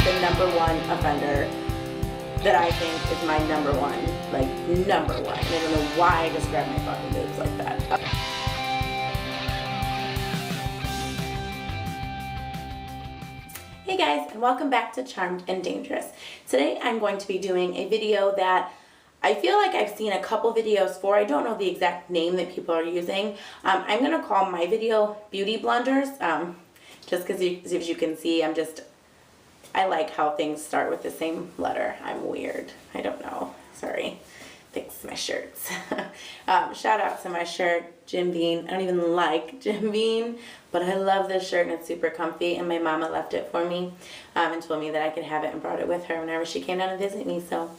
the number one offender that I think is my number one, like number one. And I don't know why I just grabbed my fucking boobs like that. Hey guys, and welcome back to Charmed and Dangerous. Today I'm going to be doing a video that I feel like I've seen a couple videos for. I don't know the exact name that people are using. I'm going to call my video Beauty Blunders, just because as you can see, I like how things start with the same letter. I'm weird. I don't know. Sorry. Fix my shirts. Shout out to my shirt, Jim Bean. I don't even like Jim Bean, but I love this shirt and it's super comfy, and my mama left it for me and told me that I could have it and brought it with her whenever she came down to visit me, so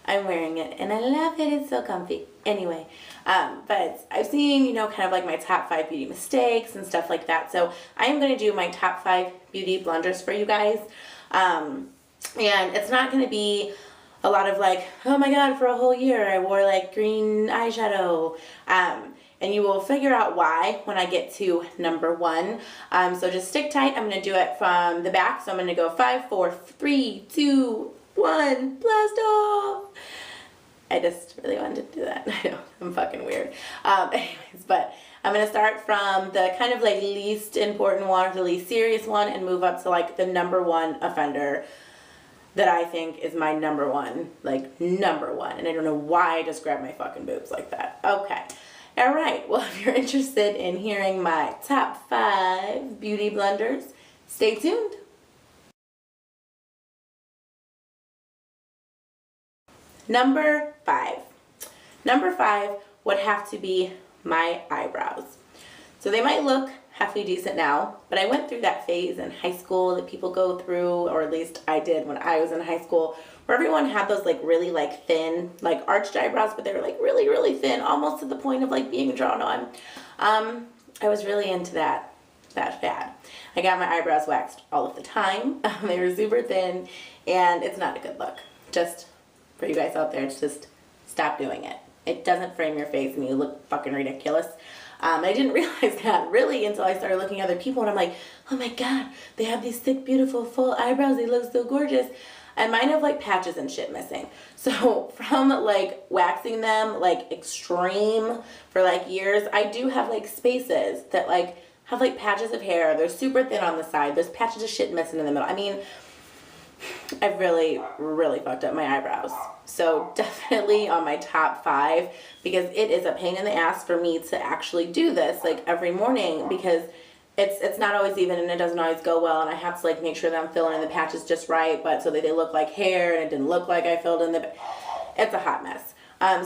I'm wearing it and I love it. It's so comfy. Anyway, but I've seen, you know, kind of like my top 5 beauty mistakes and stuff like that, so I am going to do my top 5 beauty blunders for you guys. And it's not going to be a lot of like, oh my god, for a whole year I wore like green eyeshadow. And you will figure out why when I get to number 1. So just stick tight. I'm going to do it from the back. So I'm going to go 5, 4, 3, 2, 1, blast off. I just really wanted to do that. I know, I'm fucking weird. Anyways, but I'm going to start from the kind of like least important one, or the least serious one, and move up to like the number 1 offender that I think is my number 1, like number 1. And I don't know why I just grabbed my fucking boobs like that. Okay. All right. Well, if you're interested in hearing my top 5 beauty blunders, stay tuned. Number 5. Number 5 would have to be my eyebrows. So they might look halfway decent now, but I went through that phase in high school that people go through, or at least I did when I was in high school, where everyone had those like really like thin, like arched eyebrows, but they were like really, really thin, almost to the point of like being drawn on. I was really into that fad. I got my eyebrows waxed all of the time. They were super thin, and it's not a good look. Just for you guys out there, just stop doing it. It doesn't frame your face and you look fucking ridiculous. I didn't realize that really until I started looking at other people, and I'm like, oh my god, they have these thick, beautiful, full eyebrows. They look so gorgeous. And mine have like patches and shit missing. So from like waxing them like extreme for like years, I do have like spaces that like have like patches of hair. They're super thin on the side. There's patches of shit missing in the middle. I mean, I've really, really fucked up my eyebrows. So definitely on my top 5, because it is a pain in the ass for me to actually do this like every morning, because it's not always even, and it doesn't always go well, and I have to like make sure that I'm filling in the patches just right, but so that they look like hair and it didn't look like I filled in the, it's a hot mess.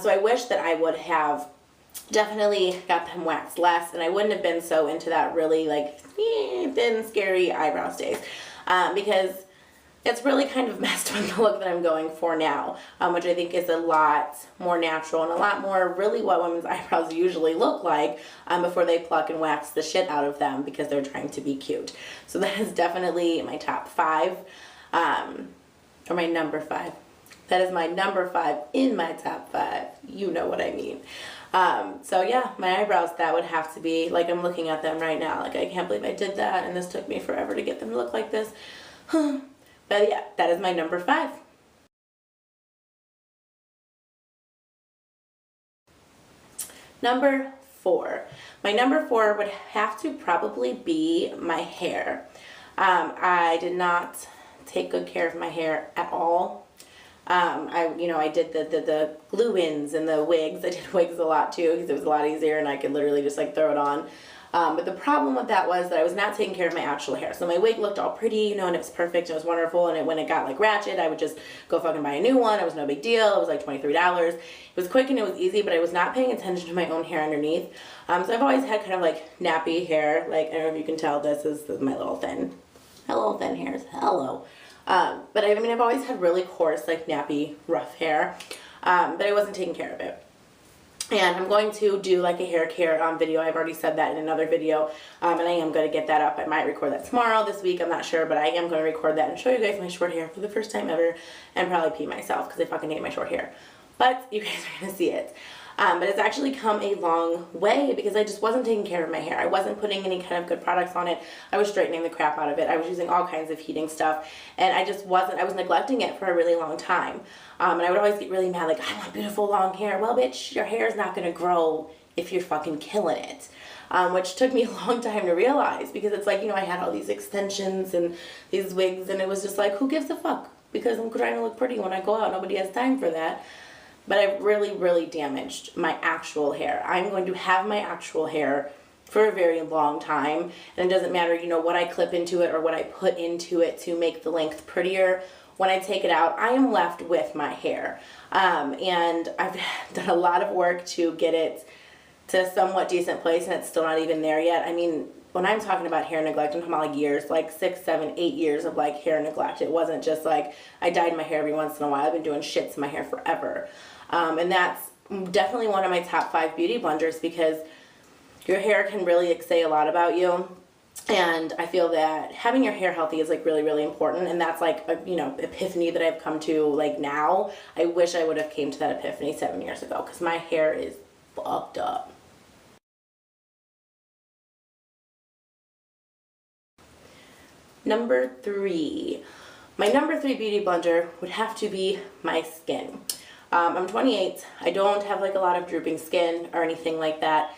So I wish that I would have definitely got them waxed less, and I wouldn't have been so into that really like thin, scary eyebrow stays, because it's really kind of messed with the look that I'm going for now, which I think is a lot more natural and a lot more really what women's eyebrows usually look like before they pluck and wax the shit out of them because they're trying to be cute. So that is definitely my top 5, or my number 5. That is my number 5 in my top 5. You know what I mean. So yeah, my eyebrows, that would have to be, like I'm looking at them right now, like I can't believe I did that, and this took me forever to get them to look like this. But yeah, that is my number 5. Number 4. My number 4 would have to probably be my hair. I did not take good care of my hair at all. I did the glue-ins and the wigs. I did wigs a lot too because it was a lot easier and I could literally just like throw it on. But the problem with that was that I was not taking care of my actual hair. So my wig looked all pretty, you know, and it was perfect, and it was wonderful, and when it got like ratchet, I would just go fucking buy a new one. It was no big deal. It was like $23. It was quick and it was easy, but I was not paying attention to my own hair underneath. So I've always had kind of like nappy hair. Like, I don't know if you can tell, this is my little thin hairs. Hello. But I mean, I've always had really coarse, like nappy, rough hair, but I wasn't taking care of it. And I'm going to do like a hair care video. I've already said that in another video, and I am going to get that up. I might record that tomorrow, this week, I'm not sure, but I am going to record that and show you guys my short hair for the first time ever, and probably pee myself because I fucking hate my short hair. But you guys are going to see it. But it's actually come a long way because I just wasn't taking care of my hair. I wasn't putting any kind of good products on it. I was straightening the crap out of it. I was using all kinds of heating stuff, and I was neglecting it for a really long time. And I would always get really mad, like, I want beautiful long hair. Well, bitch, your hair is not going to grow if you're fucking killing it. Which took me a long time to realize, because it's like, I had all these extensions and these wigs, and it was just like, who gives a fuck? Because I'm trying to look pretty when I go out. Nobody has time for that. But I really, really damaged my actual hair. I'm going to have my actual hair for a very long time, and it doesn't matter, what I clip into it or what I put into it to make the length prettier. When I take it out, I am left with my hair. And I've done a lot of work to get it to a somewhat decent place, and it's still not even there yet. I mean, when I'm talking about hair neglect, I'm talking about like years, like 6, 7, 8 years of like hair neglect. It wasn't just like I dyed my hair every once in a while. I've been doing shit to my hair forever. And that's definitely one of my top 5 beauty blunders, because your hair can really say a lot about you. And I feel that having your hair healthy is like really, really important. And that's like a, epiphany that I've come to like now. I wish I would have came to that epiphany 7 years ago, because my hair is fucked up. Number 3. My number 3 beauty blunder would have to be my skin. I'm 28. I don't have like a lot of drooping skin or anything like that,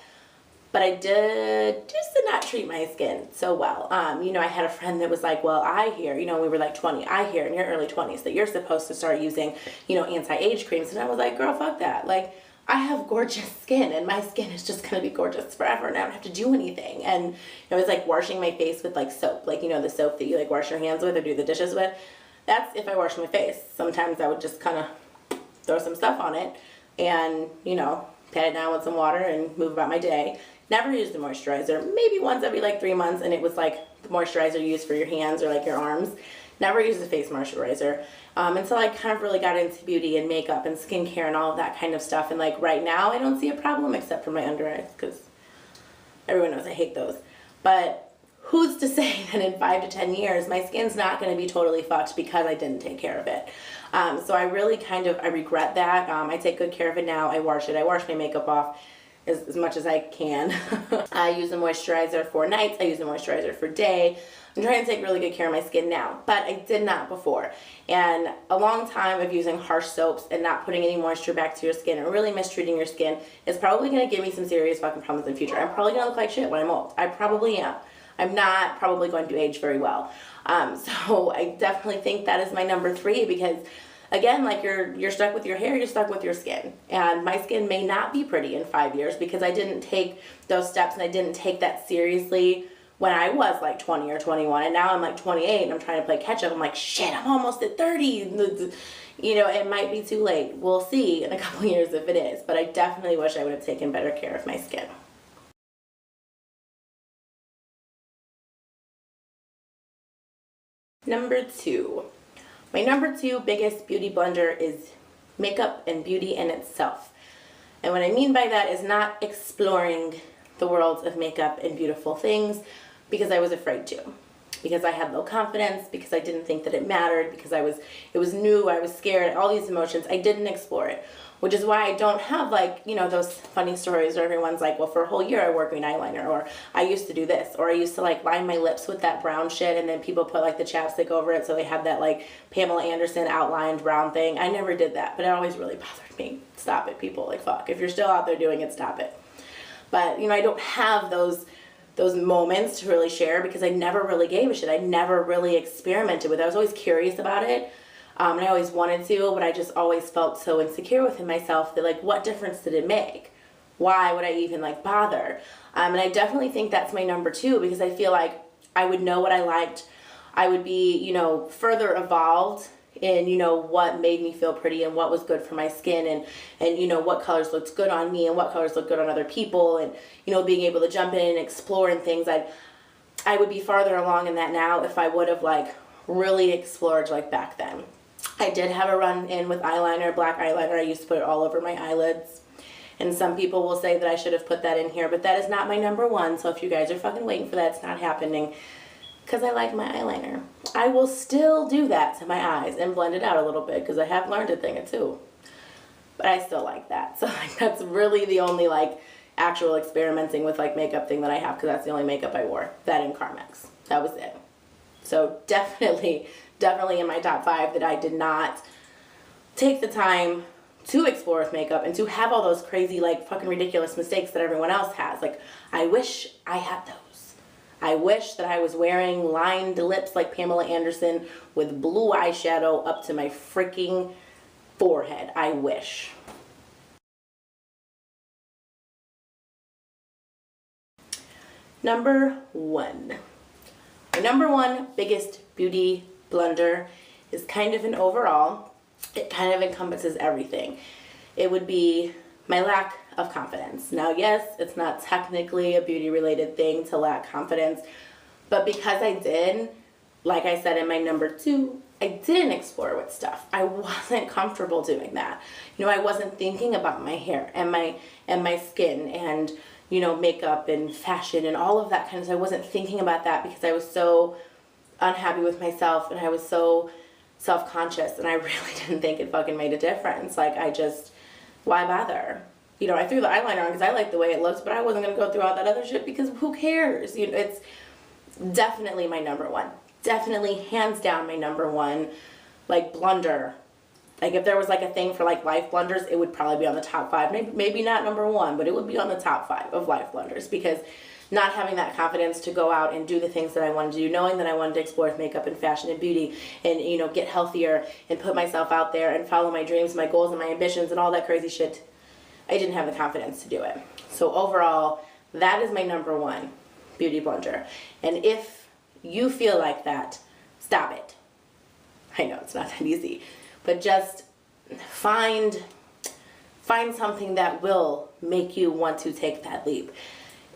but I did not treat my skin so well. I had a friend that was like, well, I hear, we were like 20, I hear in your early 20s that you're supposed to start using, anti-age creams. And I was like, girl, fuck that. Like, I have gorgeous skin, and my skin is just going to be gorgeous forever, and I don't have to do anything. And I was like washing my face with like soap, like, the soap that you like wash your hands with or do the dishes with. That's if I wash my face. Sometimes I would just kind of throw some stuff on it and, pat it down with some water and move about my day. Never used the moisturizer. Maybe once every like 3 months, and it was like the moisturizer used for your hands or like your arms. Never used a face moisturizer until I kind of really got into beauty and makeup and skincare and all of that kind of stuff. And like right now, I don't see a problem except for my under eyes, because everyone knows I hate those. But who's to say that in 5 to 10 years, my skin's not going to be totally fucked because I didn't take care of it. So I really I regret that. I take good care of it now. I wash it. I wash my makeup off as much as I can. I use a moisturizer for nights. I use a moisturizer for day. I'm trying to take really good care of my skin now, but I did not before. And a long time of using harsh soaps and not putting any moisture back to your skin and really mistreating your skin is probably going to give me some serious fucking problems in the future. I'm probably going to look like shit when I'm old. I probably am. I'm not probably going to age very well. So I definitely think that is my number 3, because again, like you're stuck with your hair, you're stuck with your skin. And my skin may not be pretty in 5 years because I didn't take those steps and I didn't take that seriously when I was like 20 or 21. And now I'm like 28 and I'm trying to play catch up. I'm like, shit, I'm almost at 30. It might be too late. We'll see in a couple years if it is. But I definitely wish I would have taken better care of my skin. Number 2. My number 2 biggest beauty blunder is makeup and beauty in itself. And what I mean by that is not exploring the worlds of makeup and beautiful things because I was afraid to. Because I had low confidence, because I didn't think that it mattered, because it was new, I was scared, all these emotions. I didn't explore it. Which is why I don't have like, those funny stories where everyone's like, well, for a whole year I wore green eyeliner, or I used to do this, or I used to like line my lips with that brown shit and then people put like the chapstick over it so they have that like Pamela Anderson outlined brown thing. I never did that, but it always really bothered me. Stop it, people. Like, fuck. If you're still out there doing it, stop it. But, I don't have those moments to really share because I never really gave a shit. I never really experimented with it. I was always curious about it. And I always wanted to, but I just always felt so insecure within myself that like, what difference did it make? Why would I even like bother? And I definitely think that's my number 2, because I feel like I would know what I liked. I would be, further evolved in, what made me feel pretty and what was good for my skin and what colors looked good on me and what colors looked good on other people, and, being able to jump in and explore and things. I would be farther along in that now if I would have like really explored like back then. I did have a run in with eyeliner, black eyeliner. I used to put it all over my eyelids. And some people will say that I should have put that in here, but that is not my number 1. So if you guys are fucking waiting for that, it's not happening. Because I like my eyeliner. I will still do that to my eyes and blend it out a little bit because I have learned a thing or two. but I still like that. So like that's really the only like actual experimenting with like makeup thing that I have, because that's the only makeup I wore. That and Carmex. That was it. So definitely in my top 5 that I did not take the time to explore with makeup and to have all those crazy like fucking ridiculous mistakes that everyone else has. Like I wish I had those. I wish that I was wearing lined lips like Pamela Anderson with blue eyeshadow up to my freaking forehead. I wish. Number 1. My number 1 biggest beauty blunder is kind of an overall. It kind of encompasses everything. It would be my lack of confidence. Now, yes, it's not technically a beauty related thing to lack confidence, but because I did, like I said in my number 2, I didn't explore with stuff. I wasn't comfortable doing that. You know, I wasn't thinking about my hair and my skin and, you know, makeup and fashion and all of that kind of stuff. I wasn't thinking about that because I was so unhappy with myself and I was so self-conscious, and I really didn't think it fucking made a difference. Like why bother? You know, I threw the eyeliner on because I liked the way it looks, but I wasn't gonna go through all that other shit because who cares? You know, it's definitely my number 1. Definitely hands down my number 1 like blunder. Like if there was like a thing for like life blunders, it would probably be on the top 5. Maybe not number 1, but it would be on the top 5 of life blunders, because not having that confidence to go out and do the things that I wanted to do, knowing that I wanted to explore with makeup and fashion and beauty and, you know, get healthier and put myself out there and follow my dreams, my goals, and my ambitions and all that crazy shit, I didn't have the confidence to do it. So overall, that is my number 1 beauty blunder. And if you feel like that, stop it. I know it's not that easy, but just find something that will make you want to take that leap.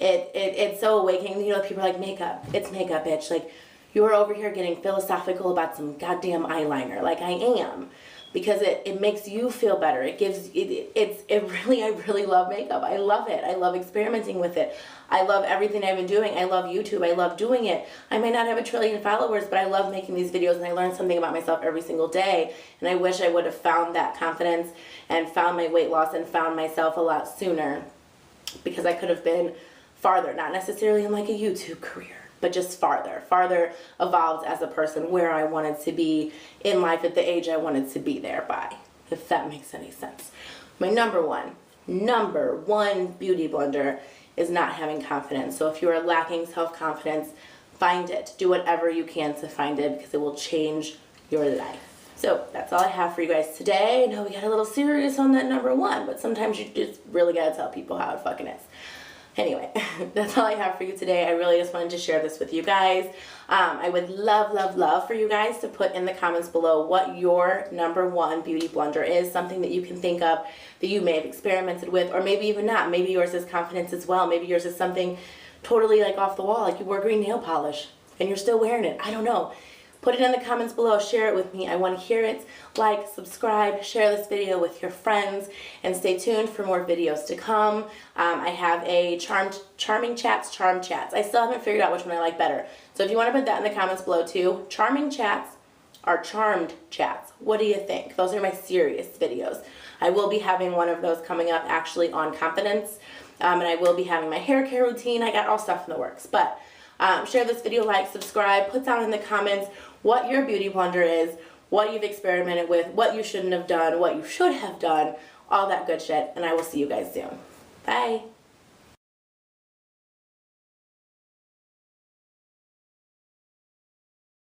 It's so awakening. You know, people are like, makeup, it's makeup, bitch. Like, you're over here getting philosophical about some goddamn eyeliner. Like I am, because it makes you feel better. It gives I really love makeup. I love it. I love experimenting with it. I love everything I've been doing. I love YouTube. I love doing it. I may not have a trillion followers, but I love making these videos and I learn something about myself every single day. And I wish I would have found that confidence and found my weight loss and found myself a lot sooner, because I could have been farther, not necessarily in like a YouTube career, but just farther evolved as a person, where I wanted to be in life at the age I wanted to be there by, if that makes any sense. My number one beauty blunder is not having confidence. So if you are lacking self-confidence, find it. Do whatever you can to find it, because it will change your life. So that's all I have for you guys today. I know we got a little serious on that number 1, but sometimes you just really gotta tell people how it fucking is. Anyway, that's all I have for you today. I really just wanted to share this with you guys. I would love for you guys to put in the comments below what your number 1 beauty blunder is, something that you can think of that you may have experimented with, or maybe even not. Maybe yours is confidence as well. Maybe yours is something totally like off the wall, like you wore green nail polish and you're still wearing it. I don't know. Put it in the comments below. Share it with me. I want to hear it. Like, subscribe, share this video with your friends, and stay tuned for more videos to come. I have a charm chats. I still haven't figured out which one I like better. So if you want to put that in the comments below too. Charming chats or charmed chats. What do you think? Those are my serious videos. I will be having one of those coming up actually on confidence. And I will be having my hair care routine. I got all stuff in the works. But share this video, like, subscribe, put down in the comments what your beauty blunder is, what you've experimented with, what you shouldn't have done, what you should have done, all that good shit, and I will see you guys soon. Bye.